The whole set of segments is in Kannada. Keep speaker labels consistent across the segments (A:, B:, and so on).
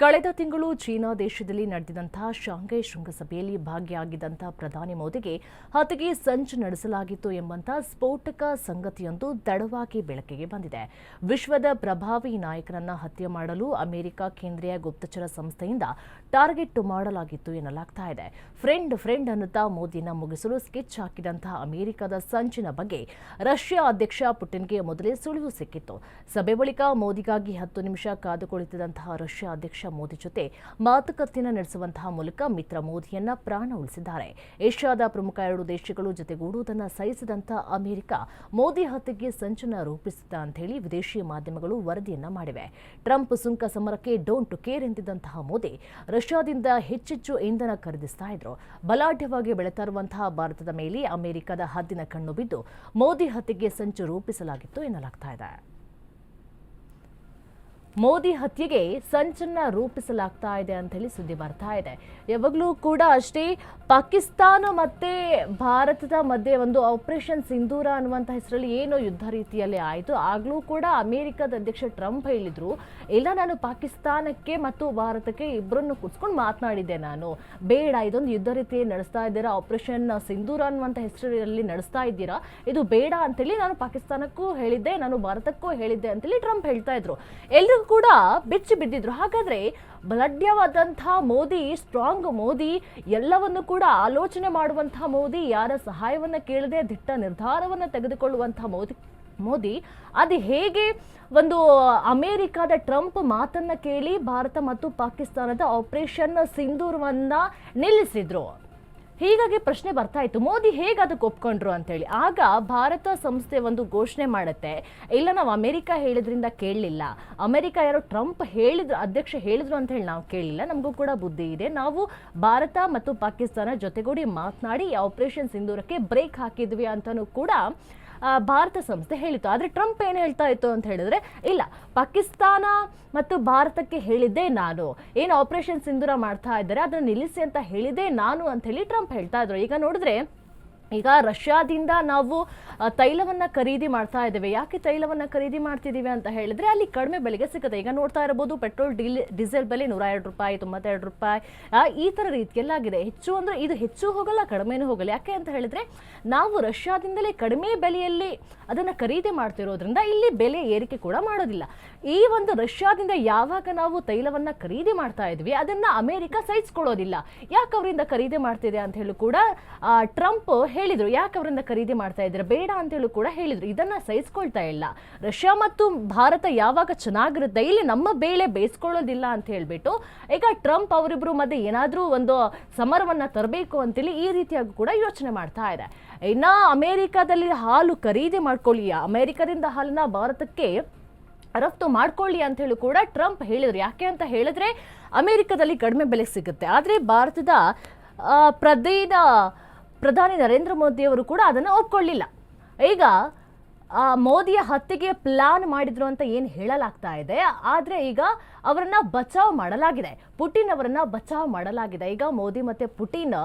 A: ಕಳೆದ ತಿಂಗಳು ಚೀನಾ ದೇಶದಲ್ಲಿ ನಡೆದಿದ್ದಂತಹ ಶಾಂಘೈ ಶೃಂಗಸಭೆಯಲ್ಲಿ ಭಾಗಿಯಾಗಿದ್ದಂತಹ ಪ್ರಧಾನಿ ಮೋದಿಗೆ ಹತ್ಯೆಗೆ ಸಂಚು ನಡೆಸಲಾಗಿತ್ತು ಎಂಬಂತಹ ಸ್ಫೋಟಕ ಸಂಗತಿಯೊಂದು ತಡವಾಗಿ ಬೆಳಕಿಗೆ ಬಂದಿದೆ. ವಿಶ್ವದ ಪ್ರಭಾವಿ ನಾಯಕರನ್ನ ಹತ್ಯೆ ಮಾಡಲು ಅಮೆರಿಕ ಕೇಂದ್ರೀಯ ಗುಪ್ತಚರ ಸಂಸ್ಥೆಯಿಂದ ಟಾರ್ಗೆಟ್ ಮಾಡಲಾಗಿತ್ತು ಎನ್ನಲಾಗ್ತಾ ಇದೆ. ಫ್ರೆಂಡ್ ಅನ್ನುತ್ತಾ ಮೋದಿಯನ್ನ ಮುಗಿಸಲು ಸ್ಕೆಚ್ ಹಾಕಿದಂತಹ ಅಮೆರಿಕದ ಸಂಚಿನ ಬಗ್ಗೆ ರಷ್ಯಾ ಅಧ್ಯಕ್ಷ ಪುಟಿನ್ಗೆ ಮೊದಲೇ ಸುಳಿವು ಸಿಕ್ಕಿತ್ತು. ಸಭೆ ಬಳಿಕ ಮೋದಿಗಾಗಿ 10 ನಿಮಿಷ ಕಾದು ಕುಳಿತಿದ್ದಂತಹ ರಷ್ಯಾ ಅಧ್ಯಕ್ಷ ಮೋದಿ ಜೊತೆ ಮಾತುಕತೆಯನ್ನು ನಡೆಸುವಂತಹ ಮೂಲಕ ಮಿತ್ರ ಮೋದಿಯನ್ನ ಪ್ರಾಣ ಉಳಿಸಿದ್ದಾರೆ. ಏಷ್ಯಾದ ಪ್ರಮುಖ 2 ದೇಶಗಳು ಜೊತೆಗೂಡುವುದನ್ನು ಸಹಿಸಿದಂತಹ ಅಮೆರಿಕ ಮೋದಿ ಹತ್ಯೆಗೆ ಸಂಚನ್ನ ರೂಪಿಸಿದ ಅಂತ ಹೇಳಿ ವಿದೇಶಿ ಮಾಧ್ಯಮಗಳು ವರದಿಯನ್ನ ಮಾಡಿವೆ. ಟ್ರಂಪ್ ಸುಂಕ ಸಮರಕ್ಕೆ ಡೋಂಟ್ ಕೇರ್ ಎಂದಿದ್ದಂತಹ ಮೋದಿ ರಷ್ಯಾದಿಂದ ಹೆಚ್ಚೆಚ್ಚು ಇಂಧನ ಖರೀದಿಸ್ತಾ ಇದ್ರು. ಬಲಾಢ್ಯವಾಗಿ ಬೆಳೆತಾ ಇರುವಂತಹ ಭಾರತದ ಮೇಲೆ ಅಮೆರಿಕದ ಹದ್ದಿನ ಕಣ್ಣು ಬಿದ್ದು ಮೋದಿ ಹತ್ಯೆಗೆ ಸಂಚು ರೂಪಿಸಲಾಗಿತ್ತು ಎನ್ನಲಾಗ್ತಾ ಇದೆ. ಮೋದಿ ಹತ್ಯೆಗೆ ಸಂಚನ್ನ ರೂಪಿಸಲಾಗ್ತಾ ಇದೆ ಅಂತ ಹೇಳಿ ಸುದ್ದಿ ಬರ್ತಾ ಇದೆ. ಯಾವಾಗಲೂ ಕೂಡ ಅಷ್ಟೇ ಪಾಕಿಸ್ತಾನ ಮತ್ತೆ ಭಾರತದ ಮಧ್ಯೆ ಒಂದು ಆಪರೇಷನ್ ಸಿಂಧೂರ ಅನ್ನುವಂಥ ಹೆಸರಲ್ಲಿ ಏನೋ ಯುದ್ಧ ರೀತಿಯಲ್ಲಿ ಆಯಿತು. ಆಗಲೂ ಕೂಡ ಅಮೆರಿಕದ ಅಧ್ಯಕ್ಷ ಟ್ರಂಪ್ ಹೇಳಿದ್ರು, ಇಲ್ಲ ನಾನು ಪಾಕಿಸ್ತಾನಕ್ಕೆ ಮತ್ತು ಭಾರತಕ್ಕೆ ಇಬ್ಬರನ್ನು ಕೂರಿಸ್ಕೊಂಡು ಮಾತನಾಡಿದ್ದೆ, ನಾನು ಬೇಡ ಇದೊಂದು ಯುದ್ಧ ರೀತಿ ನಡೆಸ್ತಾ ಇದ್ದೀರಾ, ಆಪರೇಷನ್ ಸಿಂಧೂರ ಅನ್ನುವಂಥ ಹೆಸರಲ್ಲಿ ನಡೆಸ್ತಾ ಇದ್ದೀರಾ, ಇದು ಬೇಡ ಅಂತೇಳಿ ನಾನು ಪಾಕಿಸ್ತಾನಕ್ಕೂ ಹೇಳಿದ್ದೆ, ನಾನು ಭಾರತಕ್ಕೂ ಹೇಳಿದ್ದೆ ಅಂತೇಳಿ ಟ್ರಂಪ್ ಹೇಳ್ತಾ ಇದ್ರು. ಎಲ್ಲರೂ ಕೂಡ ಬೆಚ್ಚಿ ಬಿದ್ದಿದ್ರು. ಹಾಗಾದ್ರೆ ಬಲಾಢ್ಯವಾದಂತಹ ಮೋದಿ, ಸ್ಟ್ರಾಂಗ್ ಮೋದಿ, ಎಲ್ಲವನ್ನು ಕೂಡ ಆಲೋಚನೆ ಮಾಡುವಂತಹ ಮೋದಿ, ಯಾರ ಸಹಾಯವನ್ನ ಕೇಳದೆ ದಿಟ್ಟ ನಿರ್ಧಾರವನ್ನ ತೆಗೆದುಕೊಳ್ಳುವಂತಹ ಮೋದಿ ಅದು ಹೇಗೆ ಒಂದು ಅಮೆರಿಕದ ಟ್ರಂಪ್ ಮಾತನ್ನ ಕೇಳಿ ಭಾರತ ಮತ್ತು ಪಾಕಿಸ್ತಾನದ ಆಪರೇಷನ್ ಸಿಂಧೂರವನ್ನ ನಿಲ್ಲಿಸಿದ್ರು? ಹೀಗಾಗಿ ಪ್ರಶ್ನೆ ಬರ್ತಾ ಇತ್ತು, ಮೋದಿ ಹೇಗೆ ಅದಕ್ಕೆ ಒಪ್ಕೊಂಡ್ರು ಅಂತೇಳಿ. ಆಗ ಭಾರತ ಸಂಸ್ಥೆ ಒಂದು ಘೋಷಣೆ ಮಾಡುತ್ತೆ, ಇಲ್ಲ ನಾವು ಅಮೆರಿಕ ಹೇಳಿದ್ರಿಂದ ಕೇಳಲಿಲ್ಲ, ಅಮೆರಿಕ ಯಾರೋ ಟ್ರಂಪ್ ಹೇಳಿದ್ರು, ಅಧ್ಯಕ್ಷ ಹೇಳಿದ್ರು ಅಂತ ಹೇಳಿ ನಾವು ಕೇಳಲಿಲ್ಲ, ನಮಗೂ ಕೂಡ ಬುದ್ಧಿ ಇದೆ, ನಾವು ಭಾರತ ಮತ್ತು ಪಾಕಿಸ್ತಾನ ಜೊತೆಗೂಡಿ ಮಾತನಾಡಿ ಆಪರೇಷನ್ ಸಿಂಧೂರಕ್ಕೆ ಬ್ರೇಕ್ ಹಾಕಿದ್ವಿ ಅಂತಲೂ ಕೂಡ ಭಾರತ ಸಂಸ್ಥೆ ಹೇಳಿತ್ತು. ಆದರೆ ಟ್ರಂಪ್ ಏನು ಹೇಳ್ತಾ ಇತ್ತು ಅಂತ ಹೇಳಿದ್ರೆ, ಇಲ್ಲ ಪಾಕಿಸ್ತಾನ ಮತ್ತು ಭಾರತಕ್ಕೆ ಹೇಳಿದ್ದೆ ನಾನು, ಏನು ಆಪರೇಷನ್ ಸಿಂಧೂರ ಮಾಡ್ತಾ ಇದ್ದಾರೆ ಅದನ್ನು ನಿಲ್ಲಿಸಿ ಅಂತ ಹೇಳಿದ್ದೆ ನಾನು ಅಂತ ಹೇಳಿ ಟ್ರಂಪ್ ಹೇಳ್ತಾ ಇದ್ರು. ಈಗ ನೋಡಿದ್ರೆ ಈಗ ರಷ್ಯಾದಿಂದ ನಾವು ತೈಲವನ್ನ ಖರೀದಿ ಮಾಡ್ತಾ ಇದ್ದೇವೆ. ಯಾಕೆ ತೈಲವನ್ನ ಖರೀದಿ ಮಾಡ್ತಿದ್ದೀವಿ ಅಂತ ಹೇಳಿದ್ರೆ ಅಲ್ಲಿ ಕಡಿಮೆ ಬೆಲೆಗೆ ಸಿಗುತ್ತೆ. ಈಗ ನೋಡ್ತಾ ಇರಬಹುದು, ಪೆಟ್ರೋಲ್ ಡೀಸೆಲ್ ಬೆಲೆ 102 ರೂಪಾಯಿ, 92 ರೂಪಾಯಿ, ಈ ಥರ ರೀತಿಯಲ್ಲಾಗಿದೆ. ಹೆಚ್ಚು ಅಂದರೆ ಇದು ಹೆಚ್ಚು ಹೋಗಲ್ಲ, ಕಡಿಮೆನೂ ಹೋಗಲ್ಲ. ಯಾಕೆ ಅಂತ ಹೇಳಿದ್ರೆ ನಾವು ರಷ್ಯಾದಿಂದಲೇ ಕಡಿಮೆ ಬೆಲೆಯಲ್ಲಿ ಅದನ್ನು ಖರೀದಿ ಮಾಡ್ತಿರೋದ್ರಿಂದ ಇಲ್ಲಿ ಬೆಲೆ ಏರಿಕೆ ಕೂಡ ಮಾಡೋದಿಲ್ಲ. ಈ ಒಂದು ರಷ್ಯಾದಿಂದ ಯಾವಾಗ ನಾವು ತೈಲವನ್ನ ಖರೀದಿ ಮಾಡ್ತಾ ಇದ್ವಿ ಅದನ್ನ ಅಮೆರಿಕ ಸಹಿಸ್ಕೊಳ್ಳೋದಿಲ್ಲ. ಯಾಕೆ ಅವರಿಂದ ಖರೀದಿ ಮಾಡ್ತಿದೆ ಅಂತ ಹೇಳಿ ಕೂಡ ಟ್ರಂಪ್ ಹೇಳಿದ್ರು. ಯಾಕೆ ಅವರಿಂದ ಖರೀದಿ ಮಾಡ್ತಾ ಇದ್ದಾರೆ, ಬೇಡ ಅಂತ ಹೇಳಿ ಕೂಡ ಹೇಳಿದ್ರು. ಇದನ್ನ ಸಹಿಸ್ಕೊಳ್ತಾ ಇಲ್ಲ. ರಷ್ಯಾ ಮತ್ತು ಭಾರತ ಯಾವಾಗ ಚೆನ್ನಾಗಿರುತ್ತೆ, ಇಲ್ಲಿ ನಮ್ಮ ಬೇಳೆ ಬೇಯಿಸ್ಕೊಳ್ಳೋದಿಲ್ಲ ಅಂತ ಹೇಳ್ಬಿಟ್ಟು ಈಗ ಟ್ರಂಪ್ ಅವರಿಬ್ರು ಮಧ್ಯೆ ಏನಾದ್ರೂ ಒಂದು ಸಮರವನ್ನ ತರಬೇಕು ಅಂತೇಳಿ ಈ ರೀತಿಯಾಗಿ ಕೂಡ ಯೋಚನೆ ಮಾಡ್ತಾ ಇದೆ. ಇನ್ನ ಅಮೆರಿಕದಲ್ಲಿ ಹಾಲು ಖರೀದಿ ಮಾಡ್ಕೊಳ್ಳಿ, ಅಮೆರಿಕದಿಂದ ಹಾಲನ್ನ ಭಾರತಕ್ಕೆ ರಫ್ತು ಮಾಡ್ಕೊಳ್ಳಿ ಅಂತ ಹೇಳಿ ಕೂಡ ಟ್ರಂಪ್ ಹೇಳಿದ್ರು. ಯಾಕೆ ಅಂತ ಹೇಳಿದ್ರೆ ಅಮೆರಿಕದಲ್ಲಿ ಕಡಿಮೆ ಬೆಲೆ ಸಿಗುತ್ತೆ, ಆದರೆ ಭಾರತದ ಪ್ರಧಾನಿ ನರೇಂದ್ರ ಮೋದಿ ಅವರು ಕೂಡ ಅದನ್ನು ಒಪ್ಕೊಳ್ಳಿಲ್ಲ. ಈಗ ಮೋದಿಯ ಹತ್ಯೆಗೆ ಪ್ಲಾನ್ ಮಾಡಿದ್ರು ಅಂತ ಏನು ಹೇಳಲಾಗ್ತಾ ಇದೆ, ಆದರೆ ಈಗ ಅವರನ್ನ ಬಚಾವ್ ಮಾಡಲಾಗಿದೆ, ಪುಟಿನ್ ಅವರನ್ನ ಬಚಾವ್ ಮಾಡಲಾಗಿದೆ. ಈಗ ಮೋದಿ ಮತ್ತೆ ಪುಟಿನ್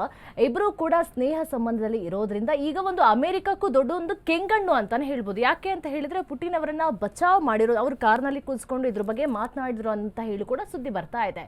A: ಇಬ್ಬರು ಕೂಡ ಸ್ನೇಹ ಸಂಬಂಧದಲ್ಲಿ ಇರೋದ್ರಿಂದ ಈಗ ಒಂದು ಅಮೆರಿಕಕ್ಕೂ ದೊಡ್ಡ ಒಂದು ಕೆಂಗಣ್ಣು ಅಂತಾನೆ ಹೇಳ್ಬೋದು. ಯಾಕೆ ಅಂತ ಹೇಳಿದ್ರೆ ಪುಟಿನ್ ಅವರನ್ನ ಬಚಾವ್ ಮಾಡಿರೋದು, ಅವ್ರ ಕಾರ್ನಲ್ಲಿ ಕೂರಿಸ್ಕೊಂಡು ಇದ್ರ ಬಗ್ಗೆ ಮಾತನಾಡಿದ್ರು ಅಂತ ಹೇಳಿ ಕೂಡ ಸುದ್ದಿ ಬರ್ತಾ ಇದೆ.